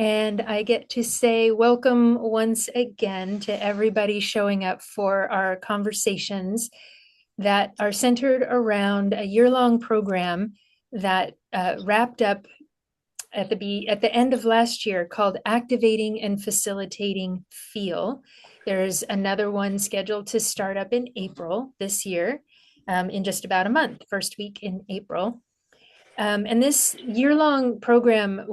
And I get to say welcome once again to everybody showing up for our conversations that are centered around a year-long program that wrapped up at the end of last year called Activating and Facilitating Feel. There's another one scheduled to start up in April this year, in just about a month, first week in April. And this year-long program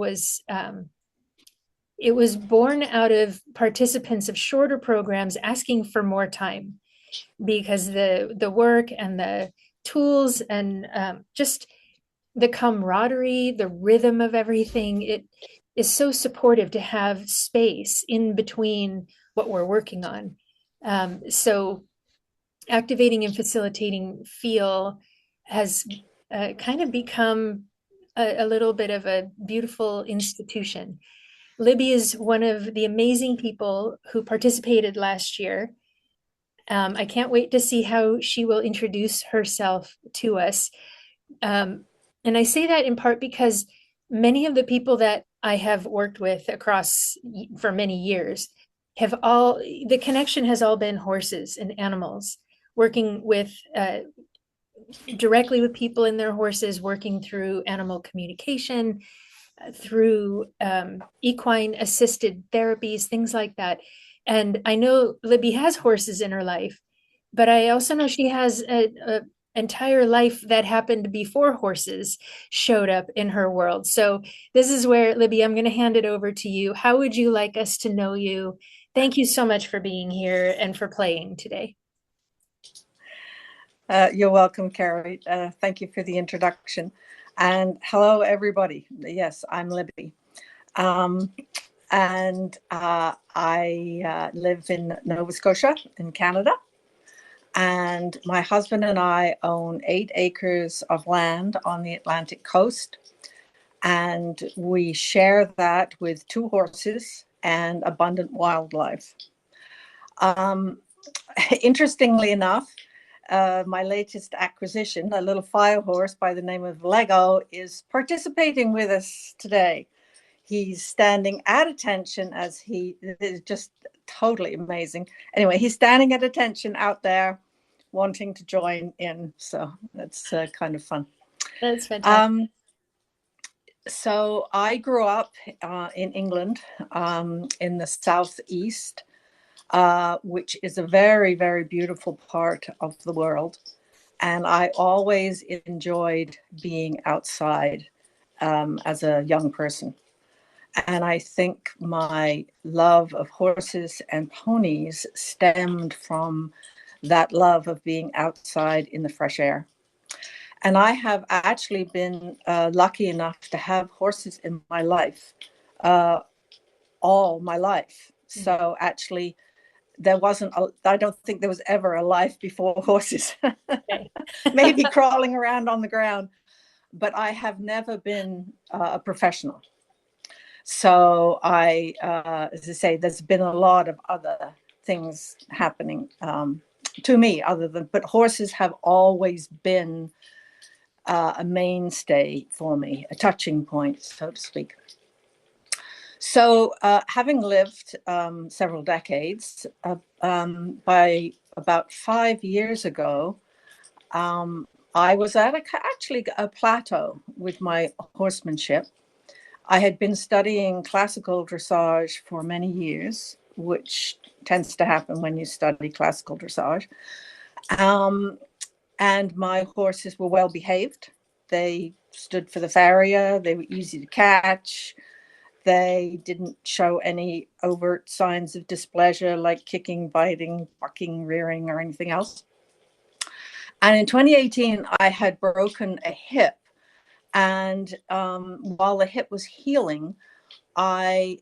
it was born out of participants of shorter programs asking for more time because the work and the tools and just the camaraderie, the rhythm of everything, it is so supportive to have space in between what we're working on. So activating and facilitating feel has kind of become a little bit of a beautiful institution. Libby is one of the amazing people who participated last year. I can't wait to see how she will introduce herself to us. And I say that in part because many of the people that I have worked with across for many years the connection has all been horses and animals, working with directly with people and their horses, working through animal communication, through equine assisted therapies, things like that. And I know Libby has horses in her life, but I also know she has a entire life that happened before horses showed up in her world. So this is where, Libby, I'm going to hand it over to you. How would you like us to know you? Thank you so much for being here and for playing today. You're welcome, Kerri. Thank you for the introduction. And hello, everybody. Yes, I'm Libby. And I live in Nova Scotia in Canada. And my husband and I own 8 acres of land on the Atlantic coast. And we share that with 2 horses and abundant wildlife. Interestingly enough, my latest acquisition, a little fire horse by the name of Lego, is participating with us today. He's standing at attention as he is just totally amazing. Anyway, he's standing at attention out there wanting to join in. So that's kind of fun. That's fantastic. So I grew up in England, in the southeast, which is a very, very beautiful part of the world. And I always enjoyed being outside as a young person. And I think my love of horses and ponies stemmed from that love of being outside in the fresh air. And I have actually been lucky enough to have horses in my life all my life. So actually, I don't think there was ever a life before horses. Maybe crawling around on the ground, but I have never been a professional. So as I say, there's been a lot of other things happening to me but horses have always been a mainstay for me, a touching point, so to speak. So having lived several decades, by about 5 years ago, I was at actually a plateau with my horsemanship. I had been studying classical dressage for many years, which tends to happen when you study classical dressage. And my horses were well behaved. They stood for the farrier. They were easy to catch. They didn't show any overt signs of displeasure like kicking, biting, bucking, rearing, or anything else. And in 2018, I had broken a hip. And while the hip was healing, I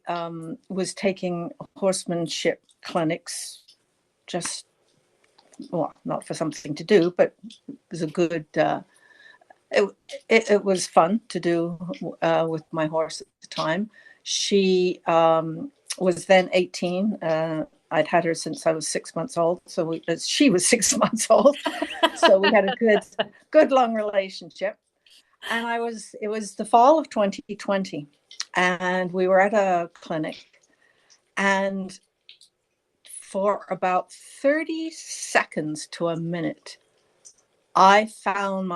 was taking horsemanship clinics, just, well, not for something to do, but it was a good, it was fun to do with my horse at the time. She was then 18. I'd had her since I was 6 months old. So she was 6 months old. So we had a good long relationship. And it was the fall of 2020. And we were at a clinic, and for about 30 seconds to a minute, I found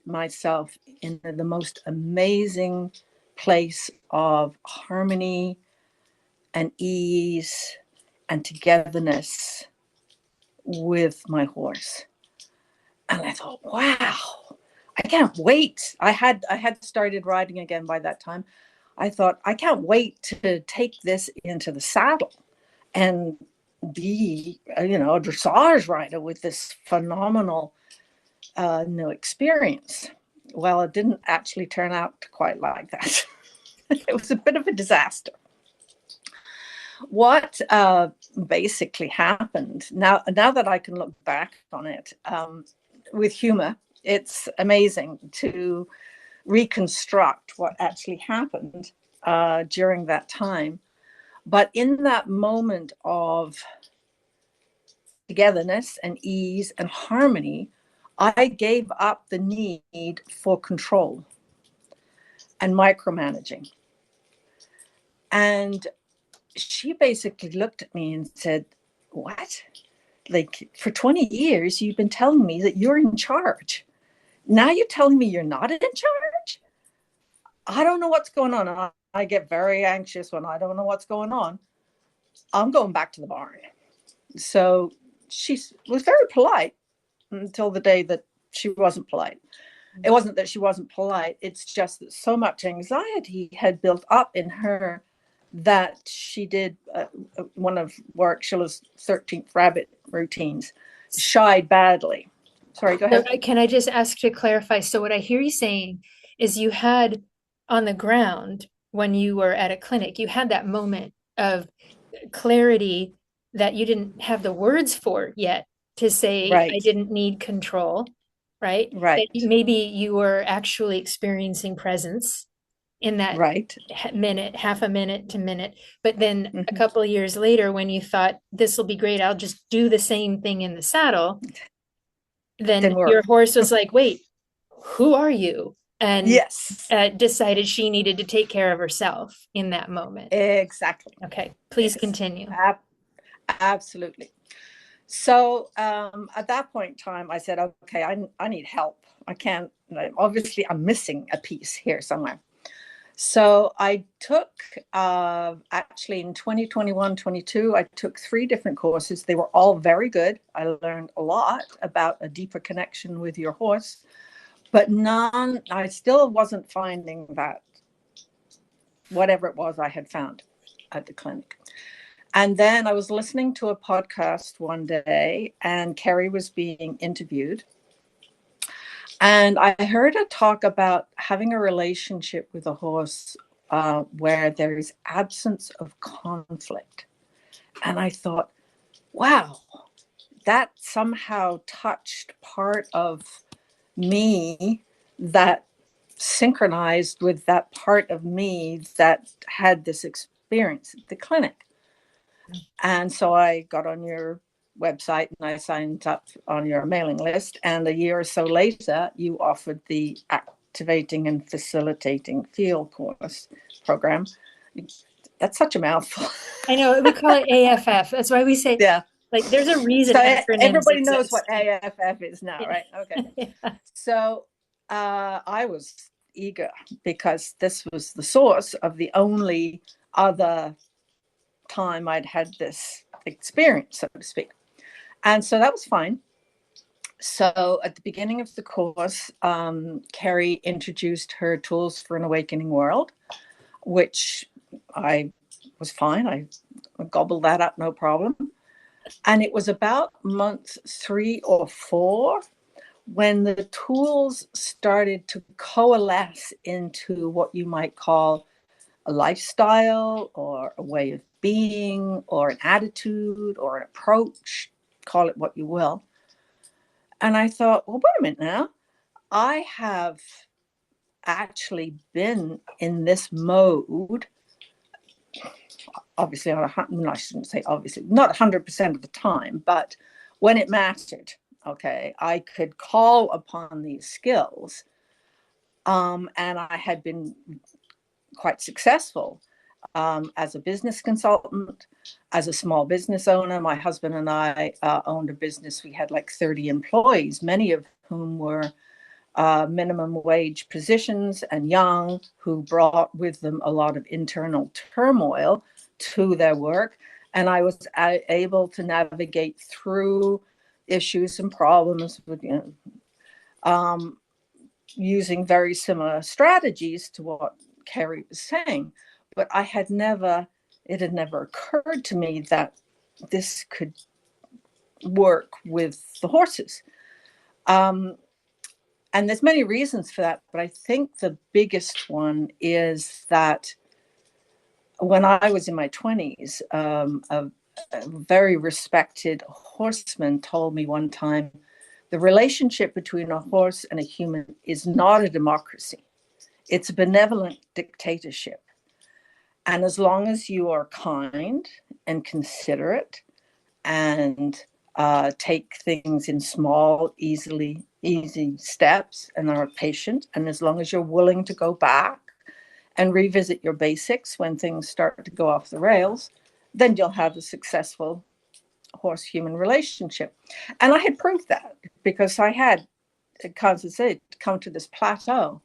myself in the most amazing place of harmony and ease and togetherness with my horse. And I thought, wow, I can't wait. I had started riding again by that time. I thought, I can't wait to take this into the saddle and be, a dressage rider with this phenomenal new experience. Well, it didn't actually turn out quite like that. It was a bit of a disaster. What basically happened, now that I can look back on it with humor, it's amazing to reconstruct what actually happened during that time. But in that moment of togetherness and ease and harmony, I gave up the need for control and micromanaging. And she basically looked at me and said, "What? Like, for 20 years, you've been telling me that you're in charge. Now you're telling me you're not in charge? I don't know what's going on." I get very anxious when I don't know what's going on. I'm going back to the barn. So she was very polite until the day that she wasn't polite. It wasn't that she wasn't polite. It's just that so much anxiety had built up in her that she did one of Warwickshire's 13th rabbit routines, shied badly. Sorry, go So ahead. can I just ask to clarify? So what I hear you saying is you had on the ground when you were at a clinic, you had that moment of clarity that you didn't have the words for yet to say, I Right, didn't need control, right? That right, maybe you were actually experiencing presence in that right. minute, half a minute to minute. But then a Mm-hmm. couple of years later, when you thought this will be great, I'll just do the same thing in the saddle, then Didn't your work. horse was like, wait, who are you? And Yes, decided she needed to take care of herself in that moment. exactly. Okay, please Yes, continue. absolutely. So at that point in time, I said, okay, I need help. I can't, obviously, I'm missing a piece here somewhere. So I took, actually in 2021, 22, I took 3 different courses. They were all very good. I learned a lot about a deeper connection with your horse, but I still wasn't finding that, whatever it was I had found at the clinic. And then I was listening to a podcast one day, and Kerri was being interviewed. And I heard her talk about having a relationship with a horse where there is absence of conflict. And I thought, wow, that somehow touched part of me that synchronized with that part of me that had this experience at the clinic. And so I got on your website and I signed up on your mailing list. And a year or so later, you offered the Activating and Facilitating Field course program. That's such a mouthful. I know we call it AFF. That's why we say, Yeah. like, there's a reason So acronyms everybody knows exist. what AFF is now, right? Okay. Yeah. So I was eager because this was the source of the only other time I'd had this experience, so to speak. And so that was fine. So at the beginning of the course, Kerri introduced her tools for an awakening world, which I was fine. I gobbled that up, no problem. And it was about month 3 or 4 when the tools started to coalesce into what you might call a lifestyle or a way of being or an attitude or an approach, call it what you will. And I thought, well, wait a minute now. I have actually been in this mode, obviously, I shouldn't say obviously, not 100% of the time, but when it mattered, okay, I could call upon these skills. And I had been quite successful as a business consultant, as a small business owner. My husband and I owned a business. We had like 30 employees, many of whom were minimum wage positions and young, who brought with them a lot of internal turmoil to their work. And I was able to navigate through issues and problems with, using very similar strategies to what Kerri was saying. But it had never occurred to me that this could work with the horses. And there's many reasons for that, but I think the biggest one is that when I was in my 20s, a very respected horseman told me one time, the relationship between a horse and a human is not a democracy. It's a benevolent dictatorship. And as long as you are kind and considerate and take things in small, easy steps and are patient, and as long as you're willing to go back and revisit your basics when things start to go off the rails, then you'll have a successful horse-human relationship. And I had proved that because I had, as I said, come to this plateau.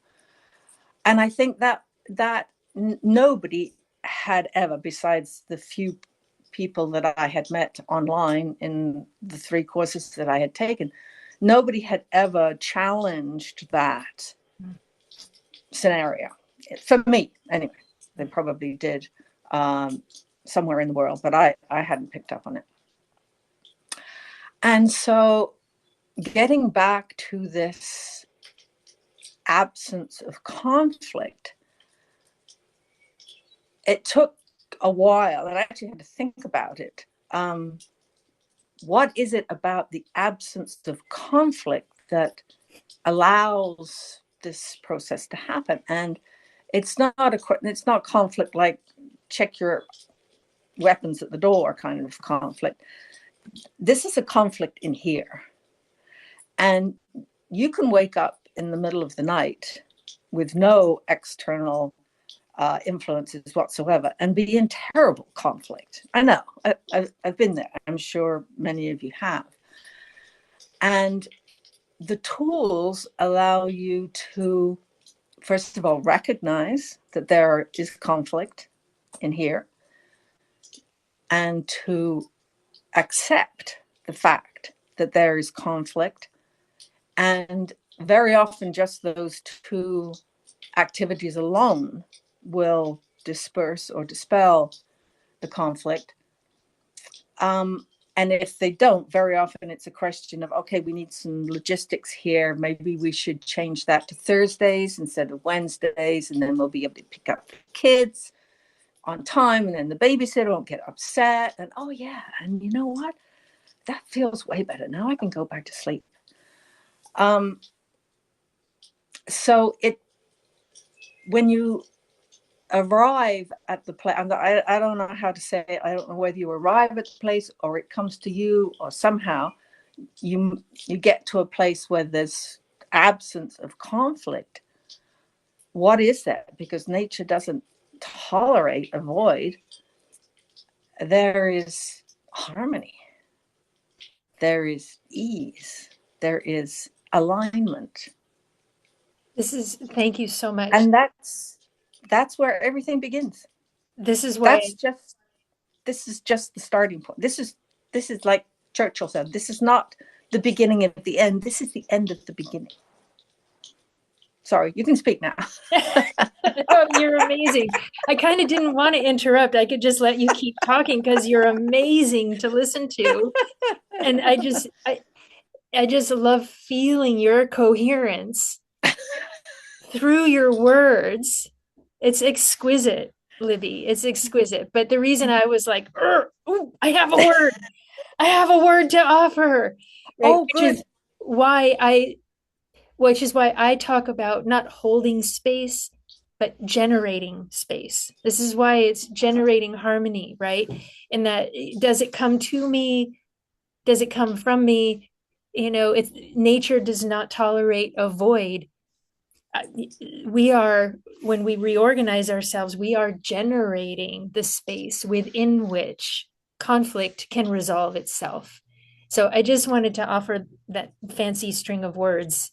And I think that nobody had ever, besides the few people that I had met online in the 3 courses that I had taken, nobody had ever challenged that scenario. For me, anyway. They probably did somewhere in the world, but I hadn't picked up on it. And so getting back to this absence of conflict, it took a while, and I actually had to think about it. What is it about the absence of conflict that allows this process to happen? And it's not conflict like check your weapons at the door kind of conflict. This is a conflict in here. And you can wake up in the middle of the night with no external influences whatsoever and be in terrible conflict. I know, I've been there. I'm sure many of you have. And the tools allow you to, first of all, recognize that there is conflict in here and to accept the fact that there is conflict. And very often just those 2 activities alone will disperse or dispel the conflict. And if they don't, very often it's a question of, okay, we need some logistics here. Maybe we should change that to Thursdays instead of Wednesdays, and then we'll be able to pick up the kids on time, and then the babysitter won't get upset. And oh yeah, and you know what? That feels way better. Now I can go back to sleep. So when you arrive at the place, I don't know how to say it. I don't know whether you arrive at the place or it comes to you, or somehow you get to a place where there's absence of conflict. What is that? Because nature doesn't tolerate a void. There is harmony. There is ease. There is alignment. Thank you so much. And that's where everything begins. This is why this is just the starting point. This is like Churchill said, this is not the beginning of the end. This is the end of the beginning. Sorry, you can speak now. Oh, you're amazing. I kind of didn't want to interrupt. I could just let you keep talking because you're amazing to listen to. And I just love feeling your coherence through your words. It's exquisite, Libby. It's exquisite. But the reason I was like, ooh, I have a word to offer. Right? Oh, good. Which is why I talk about not holding space, but generating space. This is why it's generating harmony, right? In that, does it come to me? Does it come from me? Nature does not tolerate a void. we are, when we reorganize ourselves, we are generating the space within which conflict can resolve itself. So I just wanted to offer that fancy string of words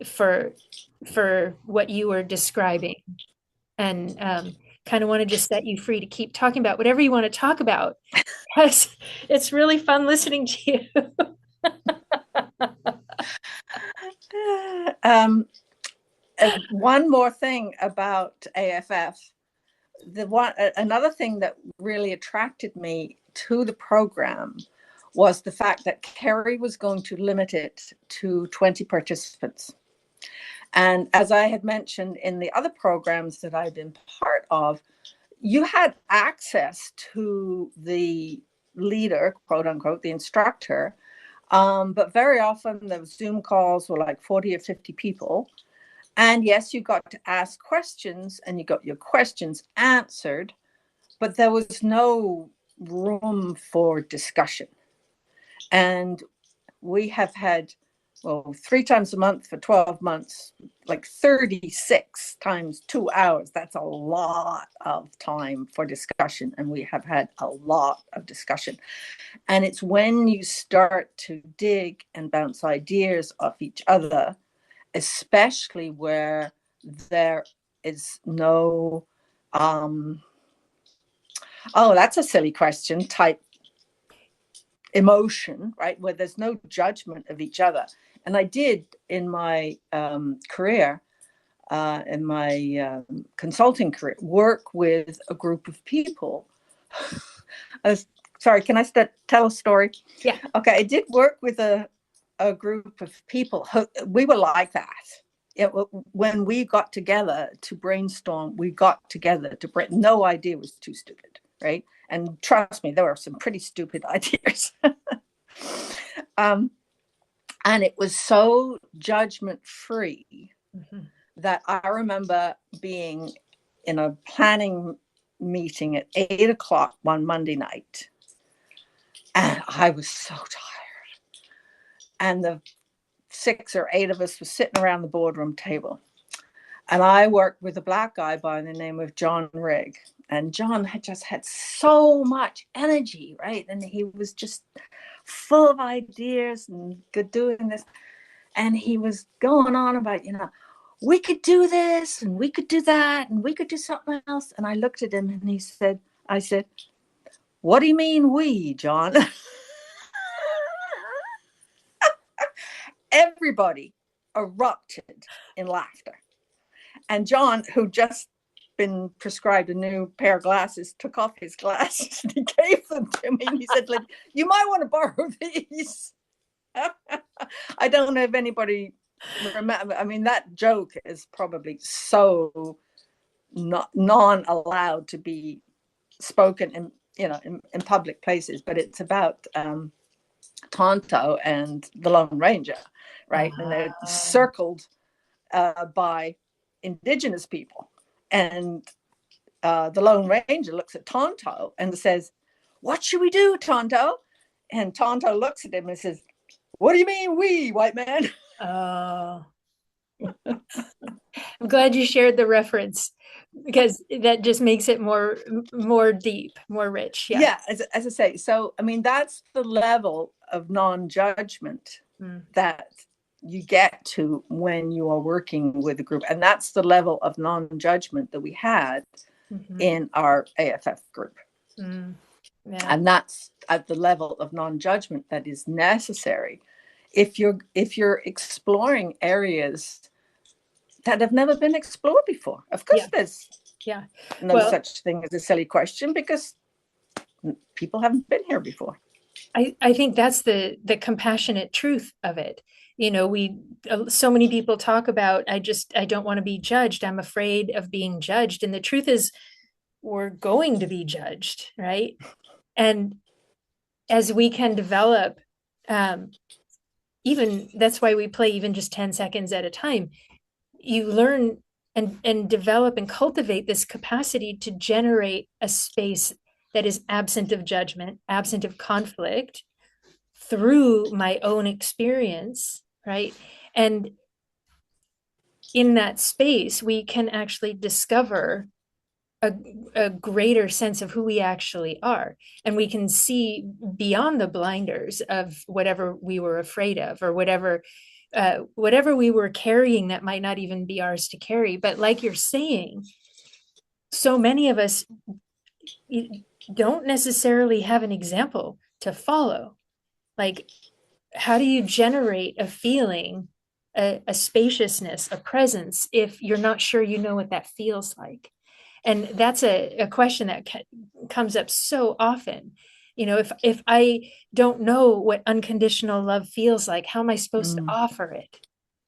for what you were describing, and kind of want to just set you free to keep talking about whatever you want to talk about, because it's really fun listening to you. One more thing about AFF. Another thing that really attracted me to the program was the fact that Kerri was going to limit it to 20 participants. And as I had mentioned in the other programs that I've been part of, you had access to the leader, quote unquote, the instructor. But very often the Zoom calls were like 40 or 50 people. And yes, you got to ask questions and you got your questions answered, but there was no room for discussion. And we have had, well, 3 times a month for 12 months, like 36 times 2 hours. That's a lot of time for discussion. And we have had a lot of discussion. And it's when you start to dig and bounce ideas off each other, especially where there is no, oh, that's a silly question type emotion, right? Where there's no judgment of each other. And I did in my career, in my consulting career, work with a group of people. Sorry, can I tell a story? Yeah. Okay, I did work with a group of people. We were like that. When we got together to brainstorm, we got together to no idea was too stupid, right? And trust me, there were some pretty stupid ideas. And it was so judgment-free that I remember being in a planning meeting at 8:00 one Monday night. And I was so tired. And the 6 or 8 of us were sitting around the boardroom table. And I worked with a Black guy by the name of John Rigg. And John had just had so much energy, right? And he was just full of ideas and good doing this. And he was going on about, we could do this and we could do that and we could do something else. And I looked at him and I said, what do you mean we, John? Everybody erupted in laughter. And John, who just been prescribed a new pair of glasses, took off his glasses and he gave them to me. And he said, you might want to borrow these. I don't know if anybody remember. I mean, that joke is probably so non-allowed to be spoken in public places, but it's about Tonto and the Lone Ranger, right? And they're circled by indigenous people. And the Lone Ranger looks at Tonto and says, what should we do, Tonto? And Tonto looks at him and says, what do you mean we, white man? Oh. I'm glad you shared the reference, because that just makes it more deep, more rich. Yeah, as I say. So, I mean, that's the level of non-judgment that you get to when you are working with a group. And that's the level of non-judgment that we had in our AFF group. Yeah. And that's at the level of non-judgment that is necessary if you're exploring areas that have never been explored before. Of course, there's no such thing as a silly question because people haven't been here before. I think that's the compassionate truth of it. So many people talk about, I don't want to be judged. I'm afraid of being judged. And the truth is, we're going to be judged, right? And as we can develop, even that's why we play even just 10 seconds at a time, you learn and develop and cultivate this capacity to generate a space that is absent of judgment, absent of conflict, through my own experience, right? And in that space, we can actually discover a greater sense of who we actually are. And we can see beyond the blinders of whatever we were afraid of, or whatever we were carrying that might not even be ours to carry. But like you're saying, so many of us don't necessarily have an example to follow. Like, how do you generate a feeling, a spaciousness, a presence, if you're not sure you know what that feels like? And that's a question that comes up so often. You know, if I don't know what unconditional love feels like, how am I supposed to offer it?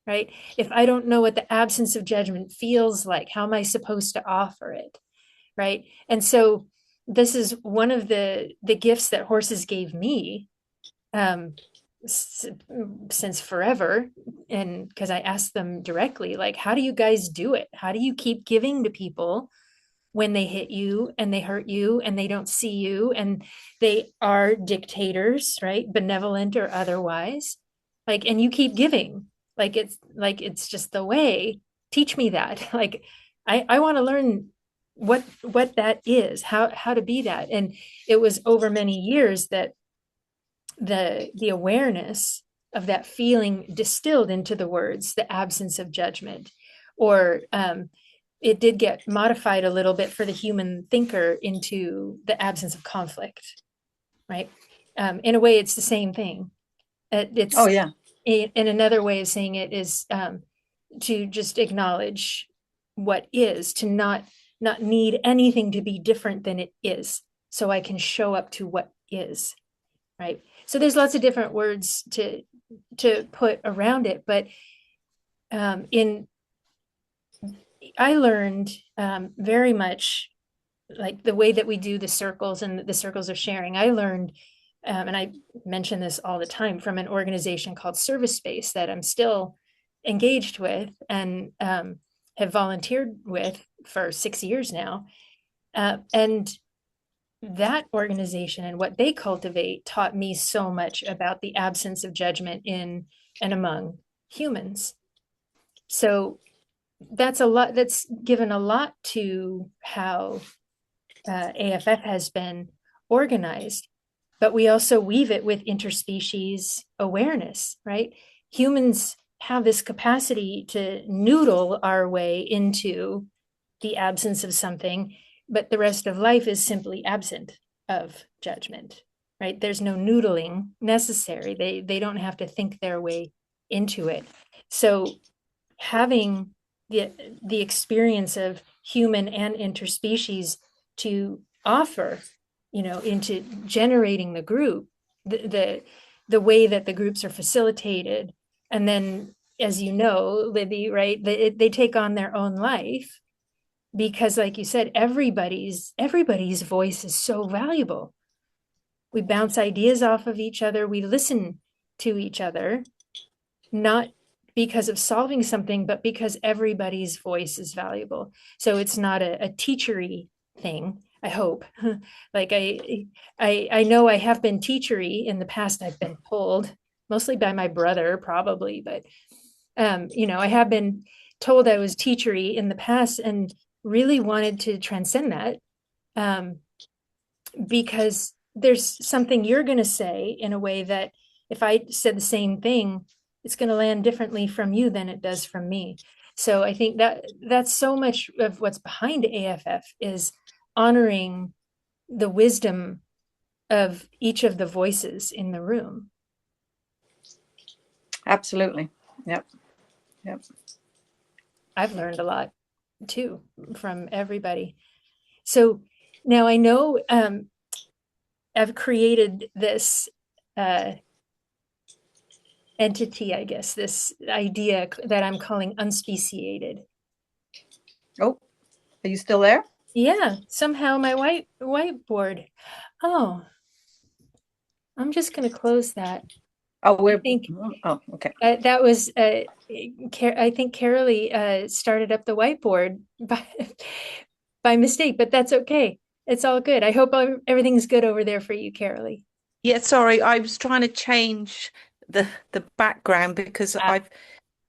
Right? If I don't know what the absence of judgment feels like, how am I supposed to offer it? Right? And so this is one of the gifts that horses gave me, um, since forever. And because I asked them directly, like, how do you guys do it? How do you keep giving to people when they hit you and they hurt you and they don't see you and they are dictators, right? Benevolent or otherwise. Like, and you keep giving. Like it's just the way. Teach me that. Like, I want to learn what that is, how to be that. And it was over many years that the awareness of that feeling distilled into the words, the absence of judgment, or it did get modified a little bit for the human thinker into the absence of conflict, right? In a way, it's the same thing. It's Oh yeah. in another way of saying it is to just acknowledge what is, to not need anything to be different than it is, so I can show up to what is, right? So there's lots of different words to put around it, but in I learned very much like the way that we do the circles and the circles of sharing. I learned, and I mention this all the time, from an organization called Service Space that I'm still engaged with and have volunteered with for 6 years now. And that organization and what they cultivate taught me so much about the absence of judgment in and among humans. So that's a lot, that's given a lot to how AFF has been organized, but we also weave it with interspecies awareness, right? Humans have this capacity to noodle our way into the absence of something, but the rest of life is simply absent of judgment, right? There's no noodling necessary. They don't have to think their way into it. So having the experience of human and interspecies to offer, into generating the group, the way that the groups are facilitated, and then, as you know, Libby, right, they take on their own life, because, like you said, everybody's voice is so valuable. We bounce ideas off of each other. We listen to each other, not because of solving something, but because everybody's voice is valuable. So it's not a teachery thing, I hope. Like I know I have been teachery in the past. I've been told, mostly by my brother, probably, but I have been told I was teachery in the past, and really wanted to transcend that, because there's something you're going to say in a way that if I said the same thing, it's going to land differently from you than it does from me. So I think that's so much of what's behind AFF, is honoring the wisdom of each of the voices in the room. Absolutely. Yep. I've learned a lot too from everybody. So now I know I've created this entity, I guess, this idea that I'm calling unspeciated. Oh, are you still there? Yeah, somehow my whiteboard. Oh, I'm just going to close that. Oh, okay. That was, I think Kerri started up the whiteboard by mistake, but that's okay. It's all good. I hope everything's good over there for you, Kerri. Yeah, sorry, I was trying to change the background because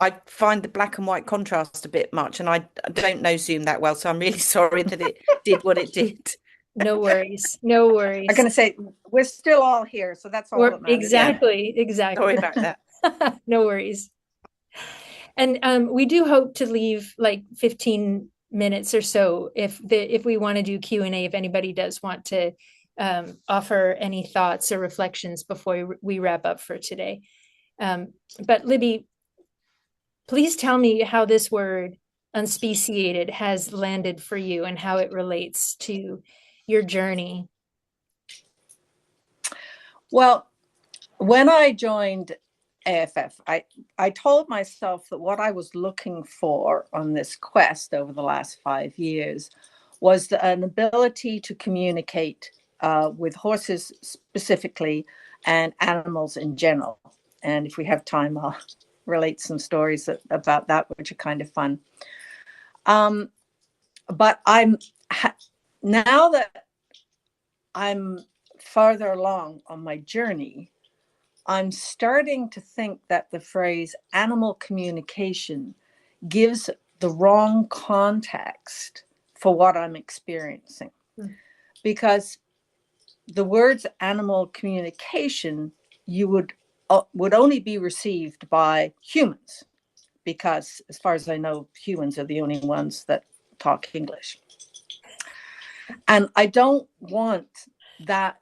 I find the black and white contrast a bit much, and I don't know Zoom that well, so I'm really sorry that it did what it did. No worries. No I'm worries. going to say we're still all here, so that's all that matters. Exactly. Yeah. Exactly. Sorry about that. No worries. And we do hope to leave like 15 minutes or so if we want to do Q&A, if anybody does want to offer any thoughts or reflections before we wrap up for today. But Libby, please tell me how this word unspeciated has landed for you and how it relates to your journey. Well, when I joined AFF, I told myself that what I was looking for on this quest over the last 5 years was an ability to communicate with horses specifically and animals in general. And if we have time, I'll relate some stories about that, which are kind of fun. But now that I'm farther along on my journey, I'm starting to think that the phrase animal communication gives the wrong context for what I'm experiencing. Because the words animal communication, you would only be received by humans, because as far as I know, humans are the only ones that talk English. And I don't want that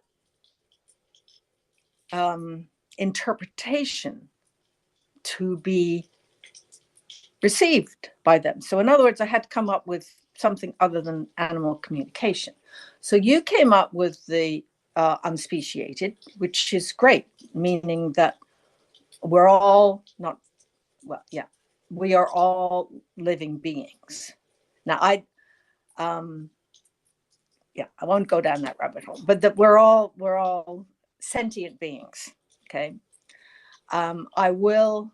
interpretation to be received by them. So in other words, I had to come up with something other than animal communication. So you came up with the unspeciated, which is great, meaning that we're all not, well, yeah, we are all living beings. Now, I won't go down that rabbit hole, but that we're all sentient beings. Okay. I will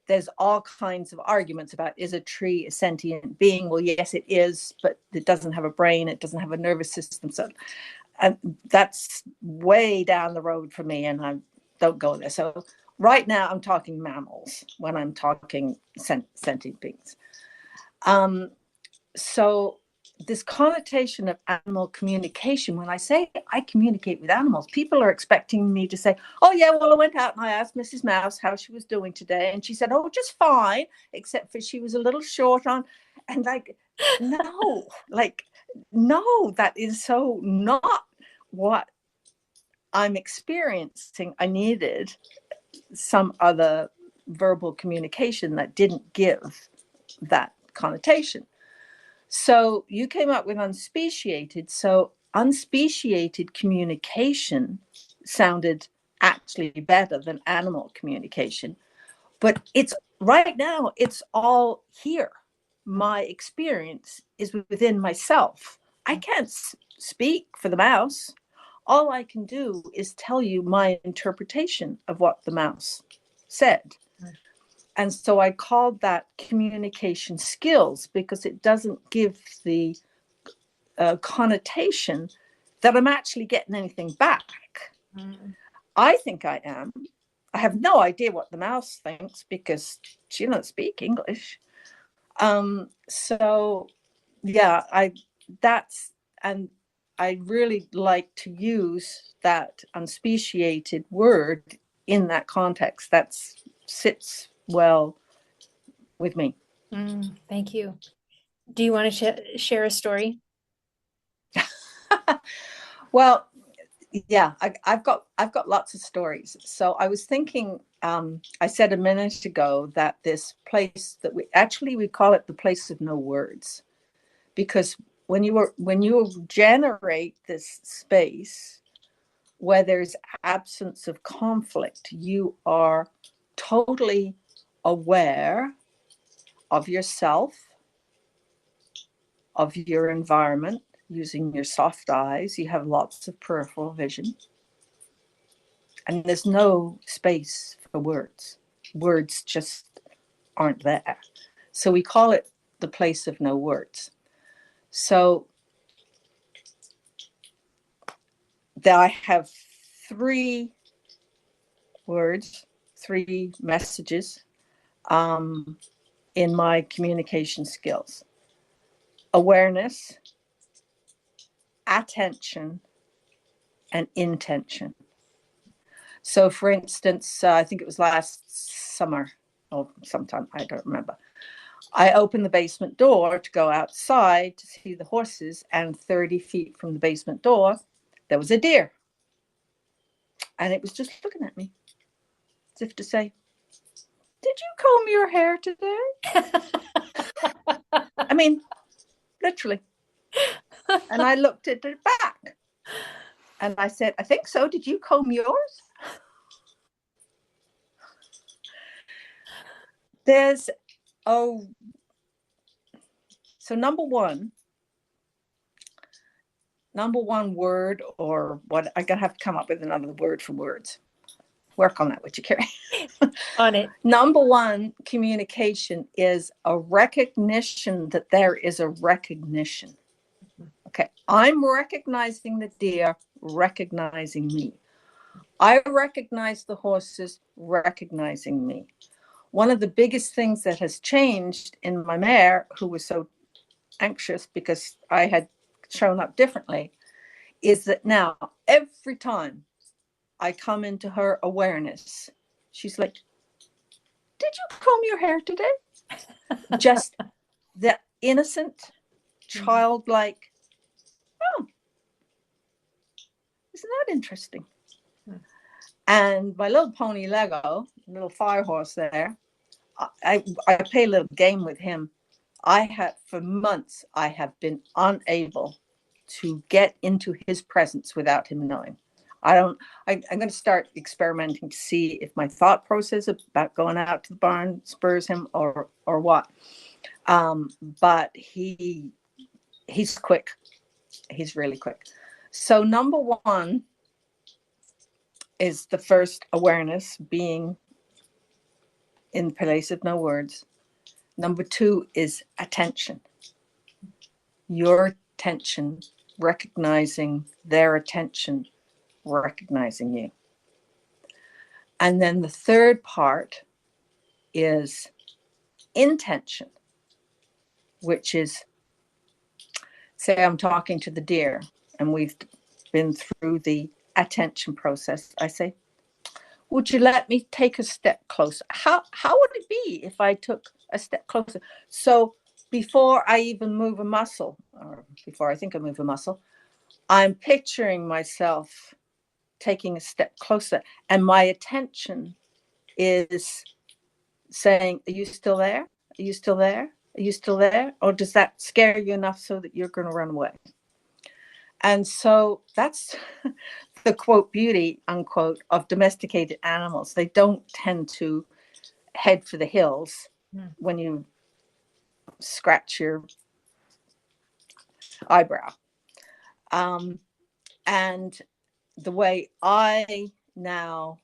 There's all kinds of arguments about, is a tree a sentient being? Well, yes, it is, but it doesn't have a brain. It doesn't have a nervous system. So, and that's way down the road for me, and I don't go there. So right now I'm talking mammals when I'm talking sentient beings. So this connotation of animal communication, when I say I communicate with animals, people are expecting me to say, oh yeah, well, I went out and I asked Mrs. Mouse how she was doing today, and she said, oh, just fine, except for she was a little short on, and like, no, like, no, that is so not what I'm experiencing. I needed some other verbal communication that didn't give that connotation. So you came up with unspeciated. So unspeciated communication sounded actually better than animal communication. But it's right now, it's all here. My experience is within myself. I can't speak for the mouse. All I can do is tell you my interpretation of what the mouse said. And so I called that communication skills, because it doesn't give the connotation that I'm actually getting anything back. I think I am. I have no idea what the mouse thinks because she doesn't speak English. So yeah, and I really like to use that unspeciated word in that context. That sits well with me. Thank you. Do you want to share a story? Well, yeah, I've got lots of stories. So I was thinking, I said a minute ago that this place that we call it the place of no words, because when you generate this space where there's absence of conflict, you are totally aware of yourself, of your environment, using your soft eyes. You have lots of peripheral vision. And there's no space for words. Words just aren't there. So we call it the place of no words. So I have 3 words, 3 messages in my communication skills: awareness, attention, and intention. So, for instance, I think it was last summer or sometime, I don't remember. I opened the basement door to go outside to see the horses, and 30 feet from the basement door, there was a deer. And it was just looking at me as if to say, "Did you comb your hair today?" I mean, literally. And I looked at it back and I said, "I think so. Did you comb yours?" There's, oh, so number one word, or what, I gotta have to come up with another word for words. Work on that, would you, Kerri? On it. Number one, communication is a recognition that there is a recognition. Okay, I'm recognizing the deer, recognizing me. I recognize the horses, recognizing me. One of the biggest things that has changed in my mare, who was so anxious because I had shown up differently, is that now every time I come into her awareness, she's like, "Did you comb your hair today?" Just the innocent, childlike, "Oh, isn't that interesting?" And my little pony Lego, little fire horse there, I play a little game with him. For months, I have been unable to get into his presence without him knowing. I'm going to start experimenting to see if my thought process about going out to the barn spurs him or what. But he's quick. He's really quick. So number one is the first awareness, being in place of no words. Number two is attention. Your attention, recognizing their attention, recognizing you. And then the third part is intention, which is, say I'm talking to the deer and we've been through the attention process. I say, "Would you let me take a step closer?" How would it be if I took a step closer? So before I even move a muscle, or before I think I move a muscle, I'm picturing myself taking a step closer, and my attention is saying, "Are you still there? Are you still there? Are you still there?" Or does that scare you enough so that you're going to run away? And so that's the quote beauty, unquote, of domesticated animals. They don't tend to head for the hills when you scratch your eyebrow. And the way I now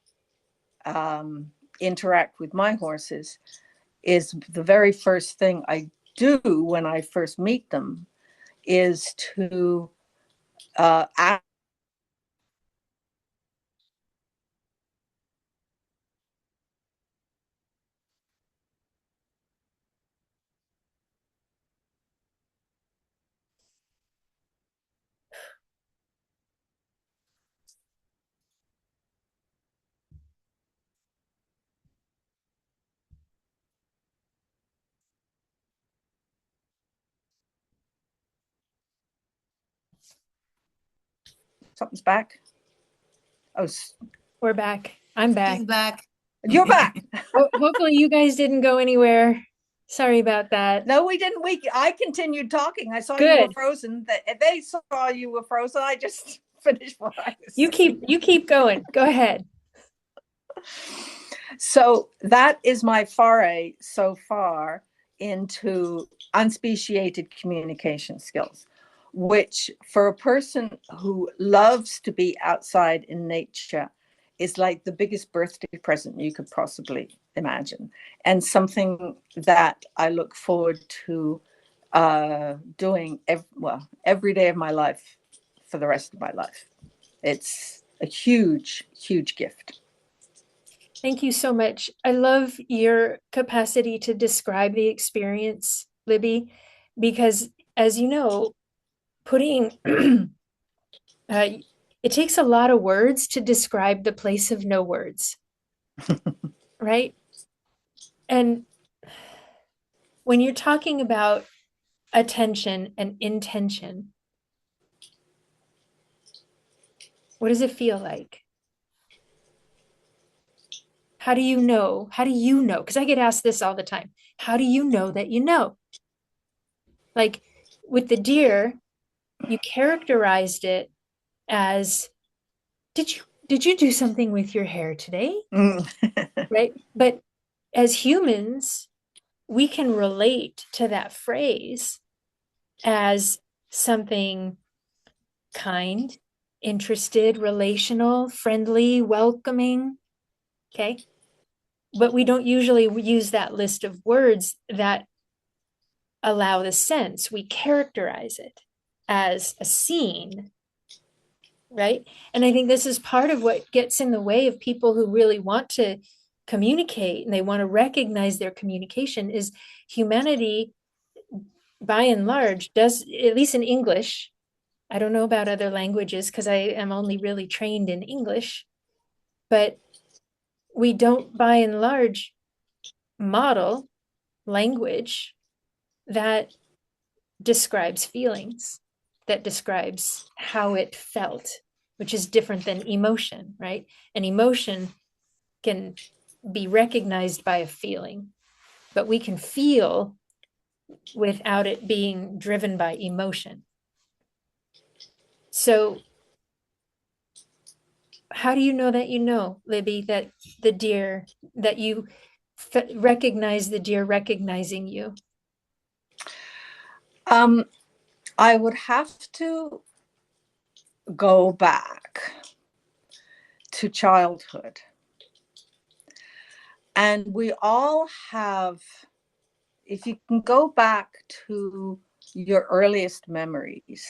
interact with my horses is the very first thing I do when I first meet them is to ask. Something's back. Oh, We're back. I'm back. She's back. You're back. Hopefully you guys didn't go anywhere. Sorry about that. No, we didn't. I continued talking. I saw you were Good. frozen. They saw you were frozen. I just finished what I was You keep going. Go ahead. So that is my foray so far into unspeciated communication skills, which for a person who loves to be outside in nature is like the biggest birthday present you could possibly imagine, and something that I look forward to doing every day of my life for the rest of my life. It's a huge, huge gift. Thank you so much. I love your capacity to describe the experience, Libby, because as you know, putting it takes a lot of words to describe the place of no words, right? And when you're talking about attention and intention, what does it feel like? How do you know? How do you know? Because I get asked this all the time. How do you know that you know? Like with the deer, you characterized it as did you do something with your hair today? Mm. Right? But as humans, we can relate to that phrase as something kind, interested, relational, friendly, welcoming. Okay. But we don't usually use that list of words that allow the sense. We characterize it as a scene, right? And I think this is part of what gets in the way of people who really want to communicate and they want to recognize their communication is humanity, by and large, does, at least in English. I don't know about other languages because I am only really trained in English, but we don't, by and large, model language that describes feelings, that describes how it felt, which is different than emotion, right? An emotion can be recognized by a feeling, but we can feel without it being driven by emotion. So, how do you know that you know, Libby, that the deer, that you recognize the deer recognizing you? I would have to go back to childhood. And we all have, if you can go back to your earliest memories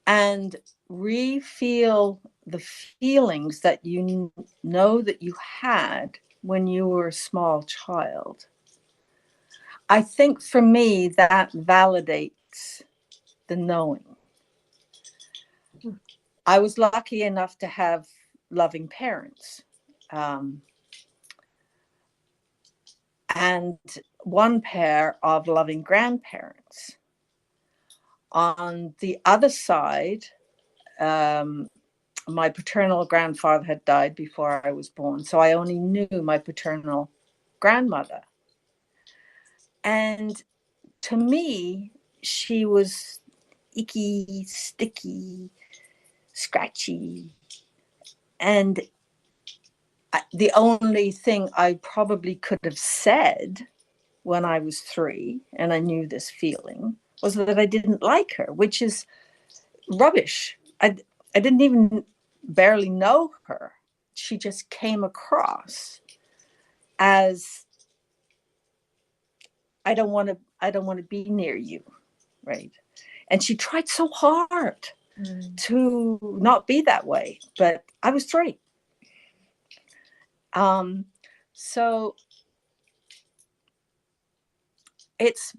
and re-feel the feelings that you know that you had when you were a small child, I think for me that validates the knowing. I was lucky enough to have loving parents. And one pair of loving grandparents. On the other side, my paternal grandfather had died before I was born, so I only knew my paternal grandmother. And to me, she was icky, sticky, scratchy. And the only thing I probably could have said when I was 3, and I knew this feeling, was that I didn't like her, which is rubbish. I didn't even barely know her. She just came across as I don't want to be near you, right? And she tried so hard to not be that way, but I was 3. So it's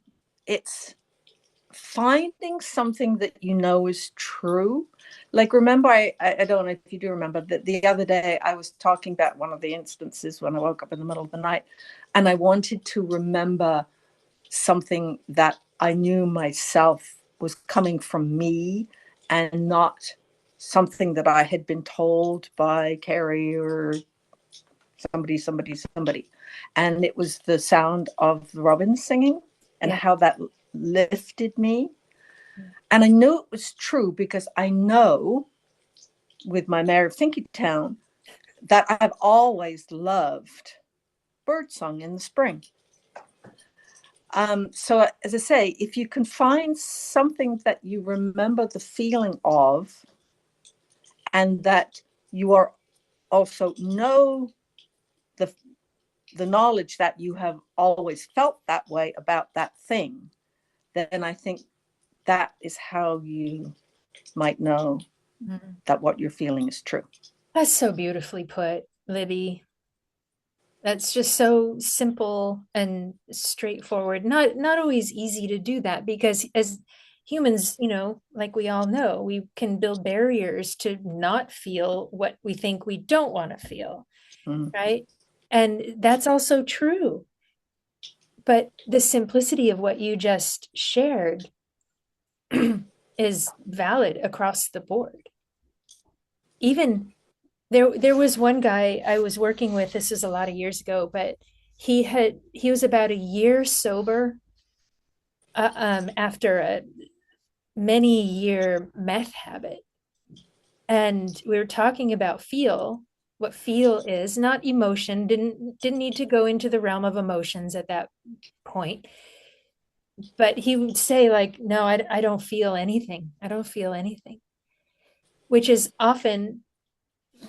finding something that you know is true. Like, remember, I don't know if you do remember that the other day I was talking about one of the instances when I woke up in the middle of the night and I wanted to remember something that I knew myself was coming from me and not something that I had been told by Kerri or somebody. And it was the sound of the robins singing and how that lifted me. And I knew it was true because I know with my Mayor of Tinkytown that I've always loved birdsong in the spring. So as I say, if you can find something that you remember the feeling of and that you are also know the knowledge that you have always felt that way about that thing, then I think that is how you might know that what you're feeling is true. That's so beautifully put, Libby. That's just so simple and straightforward. Not always easy to do that because as humans, like we all know, we can build barriers to not feel what we think we don't want to feel, Mm. right? And that's also true. But the simplicity of what you just shared is valid across the board. Even there was one guy I was working with, this is a lot of years ago, but he was about a year sober after a many year meth habit. And we were talking about what feel is, not emotion, didn't need to go into the realm of emotions at that point. But he would say, like, no, I don't feel anything. I don't feel anything, which is often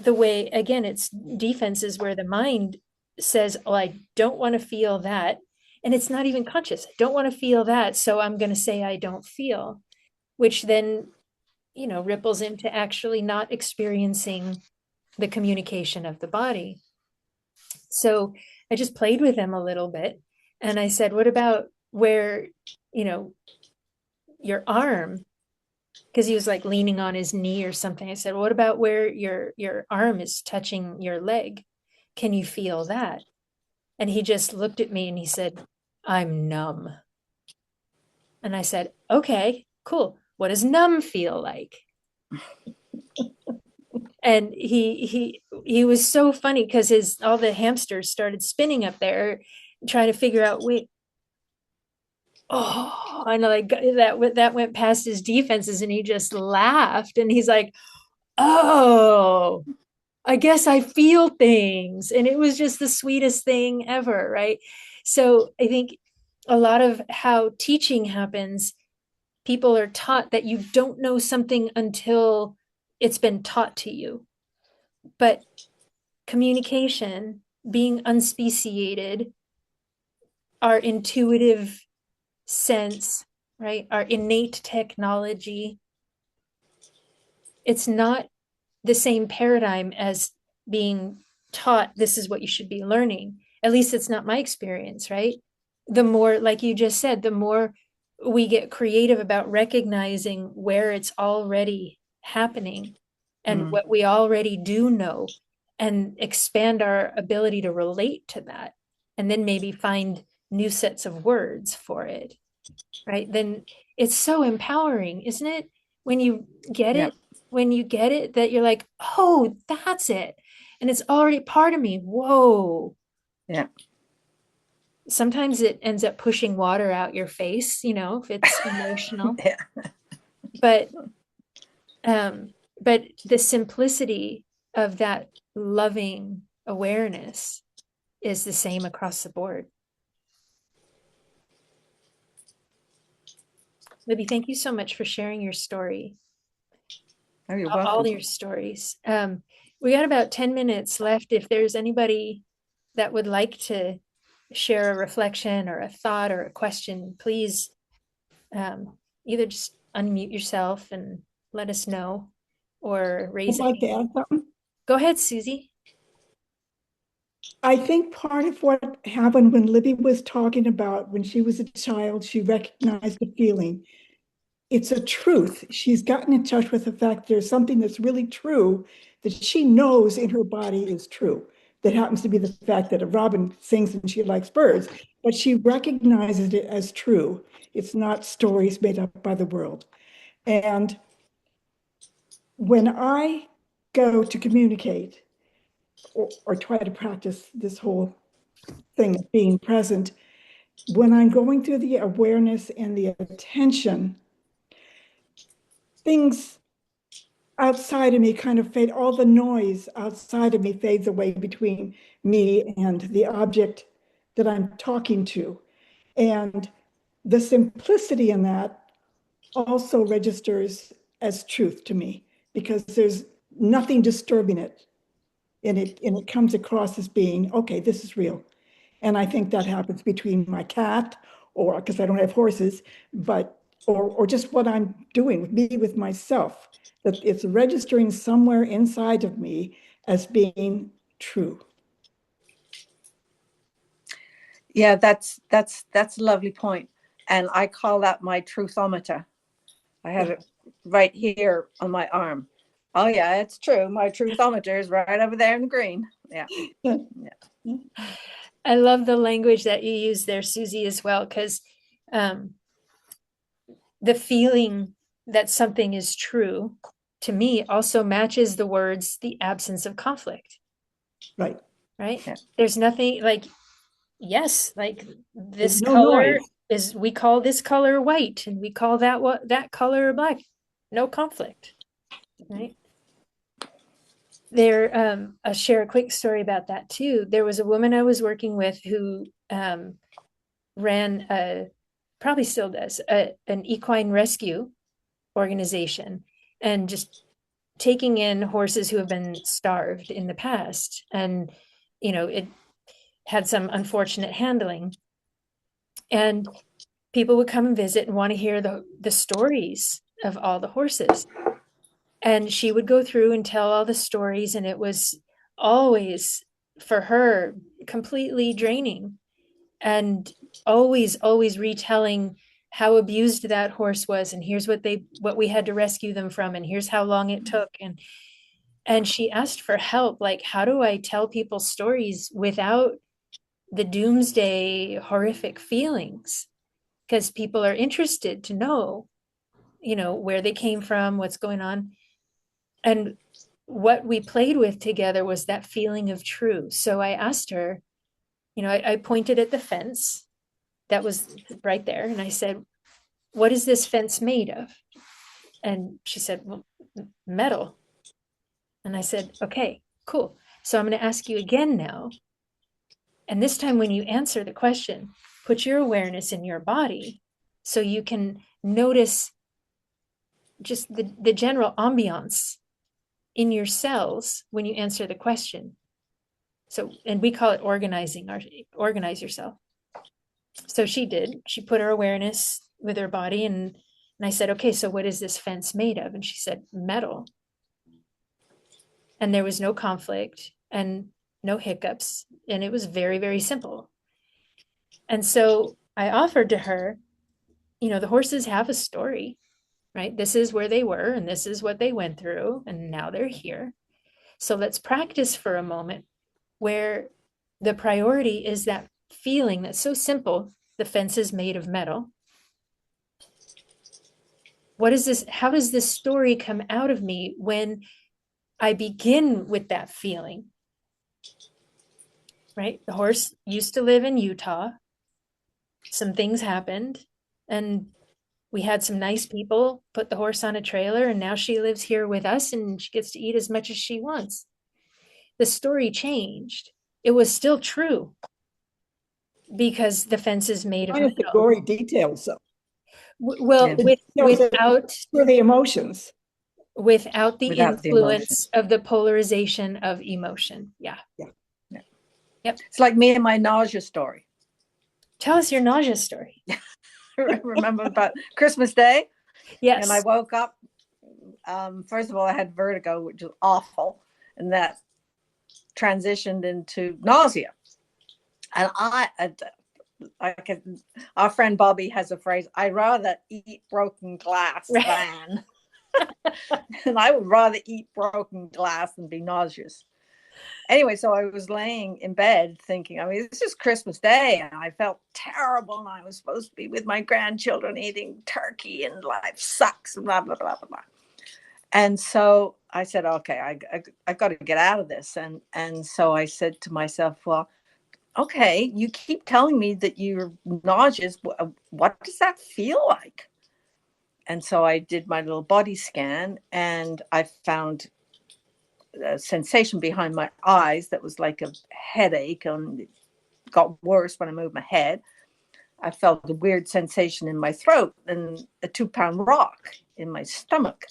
the way, again, it's defenses where the mind says, oh, I don't want to feel that. And it's not even conscious. I don't want to feel that. So I'm going to say I don't feel, which then, ripples into actually not experiencing the communication of the body. So I just played with him a little bit. And I said, what about where, you know, your arm, because he was like leaning on his knee or something. I said, well, what about where your arm is touching your leg? Can you feel that? And he just looked at me and he said, I'm numb. And I said, okay, cool. What does numb feel like? And he was so funny because his all the hamsters started spinning up there, trying to figure out, wait, oh, and like that went past his defenses, and he just laughed, and he's like, oh, I guess I feel things. And it was just the sweetest thing ever, right? So I think a lot of how teaching happens, people are taught that you don't know something until it's been taught to you. But communication, being unspeciated, our intuitive sense, right? Our innate technology, it's not the same paradigm as being taught this is what you should be learning. At least it's not my experience, right? The more, like you just said, the more we get creative about recognizing where it's already happening and what we already do know, and expand our ability to relate to that, and then maybe find new sets of words for it, right? Then it's so empowering, isn't it? When you get Yeah. it, when you get it, that you're like, oh, that's it. And it's already part of me. Whoa. Yeah. Sometimes it ends up pushing water out your face, if it's emotional. Yeah. But but the simplicity of that loving awareness is the same across the board. Libby, thank you so much for sharing your story. Oh, you're All welcome. your stories. We got about 10 minutes left. If there's anybody that would like to share a reflection or a thought or a question, please either just unmute yourself and let us know, or I'd raise a like to hand. add something. Go ahead, Susie. I think part of what happened when Libby was talking about when she was a child, she recognized the feeling. It's a truth. She's gotten in touch with the fact there's something that's really true that she knows in her body is true. That happens to be the fact that a robin sings and she likes birds, but she recognizes it as true. It's not stories made up by the world. And when I go to communicate or try to practice this whole thing of being present, when I'm going through the awareness and the attention, things outside of me kind of fade, all the noise outside of me fades away between me and the object that I'm talking to. And the simplicity in that also registers as truth to me because there's nothing disturbing it. And it comes across as being, okay, this is real. And I think that happens between my cat, or because I don't have horses, but or just what I'm doing with me with myself, that it's registering somewhere inside of me as being true. Yeah, that's a lovely point. And I call that my truthometer. I have it right here on my arm. Oh yeah, it's true. My truthometer is right over there in the green. Yeah. Yeah. I love the language that you use there, Susie, as well, because the feeling that something is true to me also matches the words, the absence of conflict. Right. Right. Yeah. There's nothing like, yes, like this No color noise. we call this color white and we call that color black. No conflict. Right. I'll share a quick story about that too. There was a woman I was working with who ran probably still does, an equine rescue organization, and just taking in horses who have been starved in the past. And, it had some unfortunate handling. And people would come and visit and want to hear the stories of all the horses. And she would go through and tell all the stories, and it was always, for her, completely draining, and always retelling how abused that horse was, and here's what we had to rescue them from, and here's how long it took. And she asked for help, like, how do I tell people stories without the doomsday horrific feelings? Because people are interested to know, where they came from, what's going on. And what we played with together was that feeling of true. So I asked her, I pointed at the fence that was right there, and I said, what is this fence made of? And she said, well, metal. And I said, okay, cool. So I'm going to ask you again now. And this time, when you answer the question, put your awareness in your body so you can notice just the general ambiance in your cells when you answer the question. So, and we call it organize yourself. So she did. She put her awareness with her body, and I said, okay, so what is this fence made of? And she said, metal. And there was no conflict and no hiccups. And it was very, very simple. And so I offered to her, the horses have a story, right? This is where they were, and this is what they went through, and now they're here. So let's practice for a moment where the priority is that feeling that's so simple. The fence is made of metal. What is this? How does this story come out of me when I begin with that feeling? Right? The horse used to live in Utah. Some things happened, and we had some nice people put the horse on a trailer, and now she lives here with us, and she gets to eat as much as she wants. The story changed. It was still true because the fence is made of Kind metal. of the gory details, though. Well, without for the emotions, without the Without the influence emotions. of the polarization of emotion. Yeah. Yep. It's like me and my nausea story. Tell us your nausea story. Remember about Christmas Day? Yes. And I woke up. First of all, I had vertigo, which was awful, and that transitioned into nausea. And our friend Bobby has a phrase: "I'd rather eat broken glass than," and I would rather eat broken glass than be nauseous. Anyway, so I was laying in bed thinking, this is Christmas Day, and I felt terrible, and I was supposed to be with my grandchildren eating turkey, and life sucks, and blah, blah, blah, blah, blah. And so I said, okay, I got to get out of this. And so I said to myself, well, okay, you keep telling me that you're nauseous. What does that feel like? And so I did my little body scan, and I found a sensation behind my eyes that was like a headache, and it got worse when I moved my head. I felt a weird sensation in my throat and a 2-pound rock in my stomach.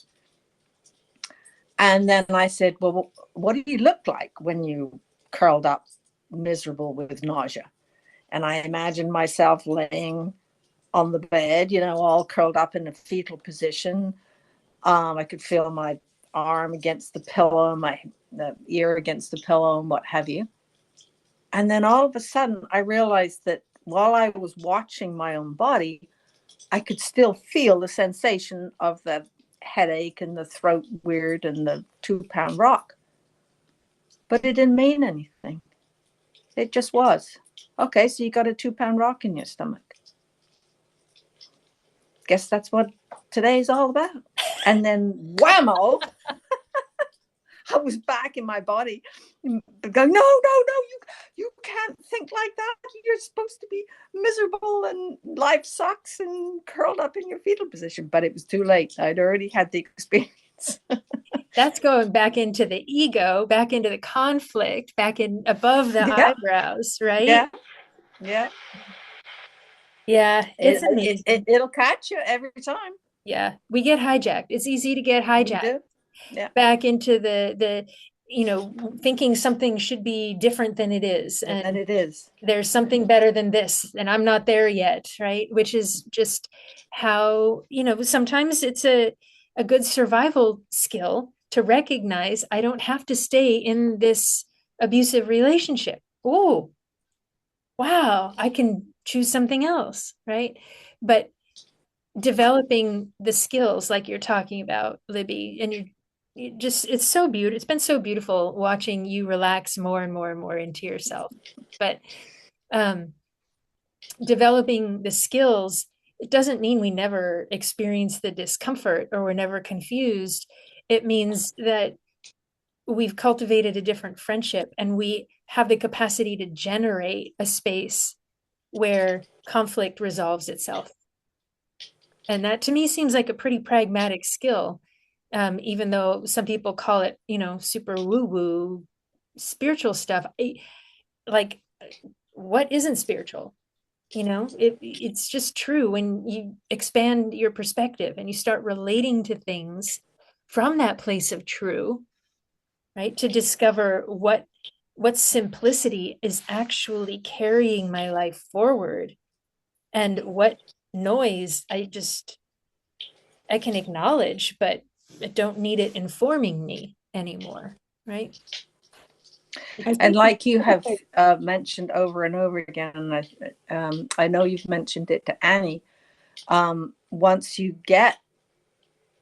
And then I said, well, what do you look like when you curled up miserable with nausea? And I imagined myself laying on the bed, all curled up in a fetal position. I could feel my arm against the pillow, the ear against the pillow, and what have you. And then all of a sudden, I realized that while I was watching my own body, I could still feel the sensation of the headache and the throat weird and the 2-pound rock. But it didn't mean anything. It just was. Okay, so you got a 2-pound rock in your stomach. Guess that's what today's all about. And then whammo, I was back in my body going, no, you can't think like that. You're supposed to be miserable and life sucks and curled up in your fetal position. But it was too late. I'd already had the experience. That's going back into the ego, back into the conflict, back in above the eyebrows, right? Yeah. Yeah. Yeah. It's amazing. It'll catch you every time. Yeah. We get hijacked. It's easy to get hijacked. Yeah. Back into the thinking something should be different than it is. And it is. There's something better than this, and I'm not there yet, right? Which is just how, sometimes it's a good survival skill to recognize I don't have to stay in this abusive relationship. Oh, wow, I can choose something else, right? But developing the skills like you're talking about, Libby, and it's so beautiful. It's been so beautiful watching you relax more and more and more into yourself. But developing the skills, it doesn't mean we never experience the discomfort or we're never confused. It means that we've cultivated a different friendship and we have the capacity to generate a space where conflict resolves itself. And that to me seems like a pretty pragmatic skill, even though some people call it, super woo-woo spiritual stuff. Like, what isn't spiritual? It's just true when you expand your perspective and you start relating to things from that place of true, right? To discover what simplicity is actually carrying my life forward and what noise I can acknowledge, but I don't need it informing me anymore, right? And like you have mentioned over and over again, I know you've mentioned it to Annie, once you get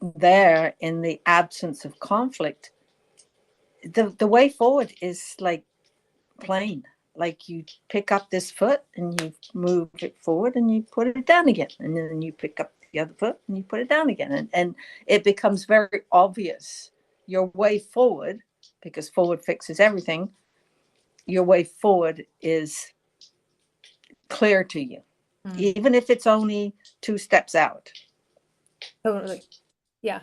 there in the absence of conflict, the way forward is like plain. Like you pick up this foot and you move it forward and you put it down again. And then you pick up the other foot and you put it down again. And it becomes very obvious your way forward, because forward fixes everything. Your way forward is clear to you, even if it's only 2 steps out. Totally. Yeah.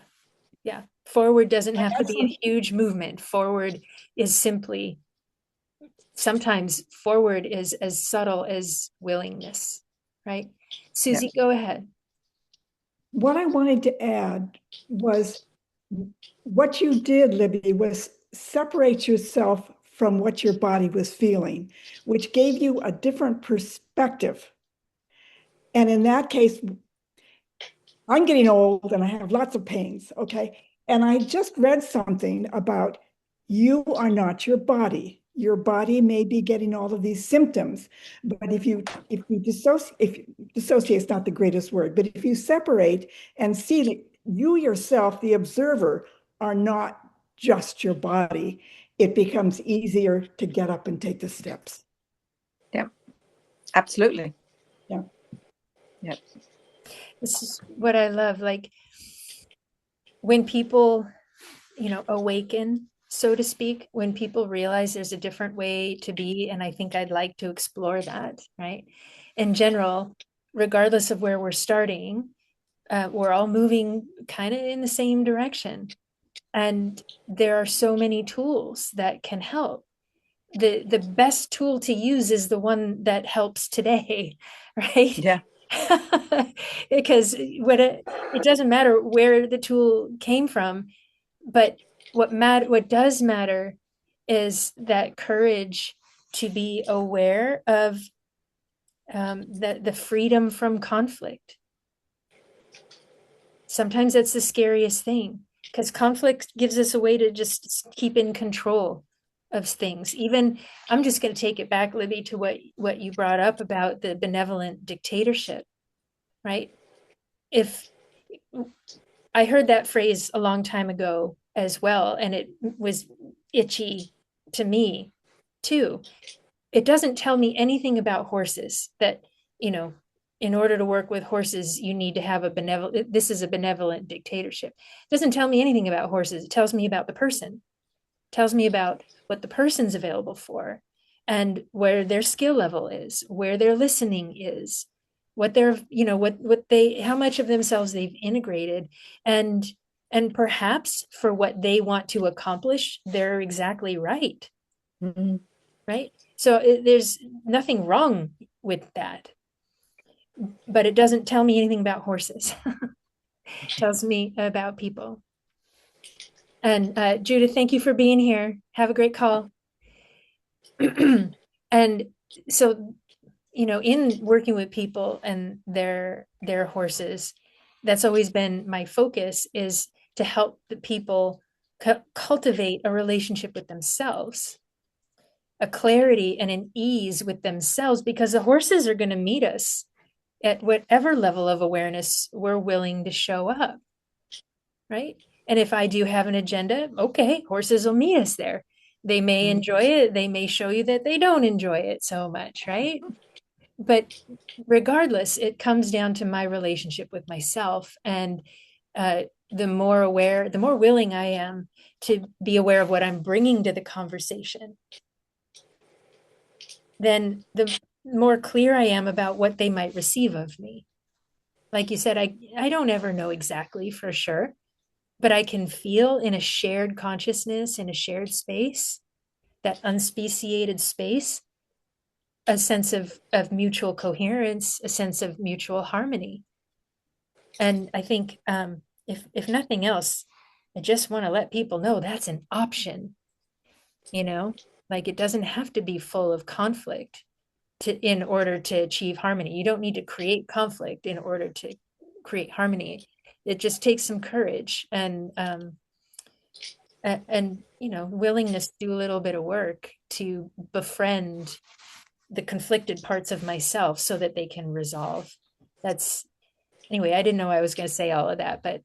Yeah. Forward doesn't have to be a huge movement. Forward is simply, sometimes forward is as subtle as willingness, right? Susie, go ahead. What I wanted to add was what you did, Libby, was separate yourself from what your body was feeling, which gave you a different perspective. And in that case, I'm getting old and I have lots of pains, okay? And I just read something about you are not your body. Your body may be getting all of these symptoms, but if you dissociate is not the greatest word, but if you separate and see that you yourself, the observer, are not just your body, it becomes easier to get up and take the steps. Yeah, absolutely. Yeah. Yeah. This is what I love. Like when people, awaken, so to speak, when people realize there's a different way to be, and I think I'd like to explore that, right? In general, regardless of where we're starting, we're all moving kind of in the same direction. And there are so many tools that can help. The best tool to use is the one that helps today, right? Yeah. Because it doesn't matter where the tool came from, but what does matter is that courage to be aware of the freedom from conflict. Sometimes that's the scariest thing, because conflict gives us a way to just keep in control of things. Even, I'm just going to take it back, Libby, to what you brought up about the benevolent dictatorship, right? If I heard that phrase a long time ago as well, and it was itchy to me too. It doesn't tell me anything about horses, that, you know, in order to work with horses, you need to have a benevolent, this is a benevolent dictatorship. It doesn't tell me anything about horses. It tells me about the person. It tells me about what the person's available for and where their skill level is, where their listening is, what they're, you know, what they, how much of themselves they've integrated, and perhaps for what they want to accomplish, they're exactly right. Mm-hmm. Right? So there's nothing wrong with that, but it doesn't tell me anything about horses. It tells me about people. And Judith, thank you for being here. Have a great call. And so, you know, in working with people and their horses, that's always been my focus, is to help the people cultivate a relationship with themselves, a clarity and an ease with themselves, because the horses are going to meet us at whatever level of awareness we're willing to show up, right? And if I do have an agenda, okay, horses will meet us there. They may enjoy it. They may show you that they don't enjoy it so much, right? But regardless, it comes down to my relationship with myself. And the more aware, the more willing I am to be aware of what I'm bringing to the conversation, then the more clear I am about what they might receive of me. Like you said, I don't ever know exactly for sure, but I can feel in a shared consciousness, in a shared space, that unspeciated space, a sense of mutual coherence, a sense of mutual harmony. And I think if nothing else, I just want to let people know that's an option, you know, like it doesn't have to be full of conflict in order to achieve harmony. You don't need to create conflict in order to create harmony. It just takes some courage and you know, willingness to do a little bit of work to befriend the conflicted parts of myself so that they can resolve. That's, anyway, I didn't know I was going to say all of that, but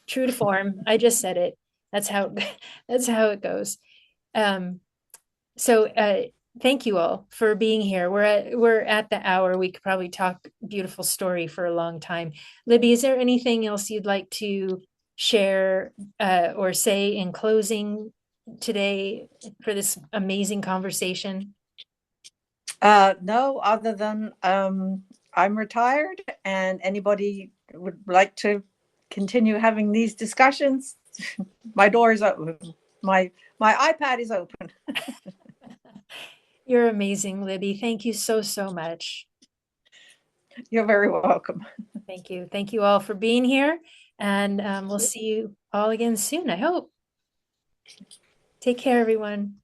true to form, I just said it. That's how that's how it goes. So thank you all for being here. We're at the hour. We could probably talk beautiful story for a long time. Libby, is there anything else you'd like to share or say in closing today for this amazing conversation? No, other than I'm retired, and anybody would like to continue having these discussions, my door is open. My iPad is open. You're amazing, Libby. Thank you so, so much. You're very welcome. Thank you. Thank you all for being here. And we'll see you all again soon, I hope. Take care, everyone.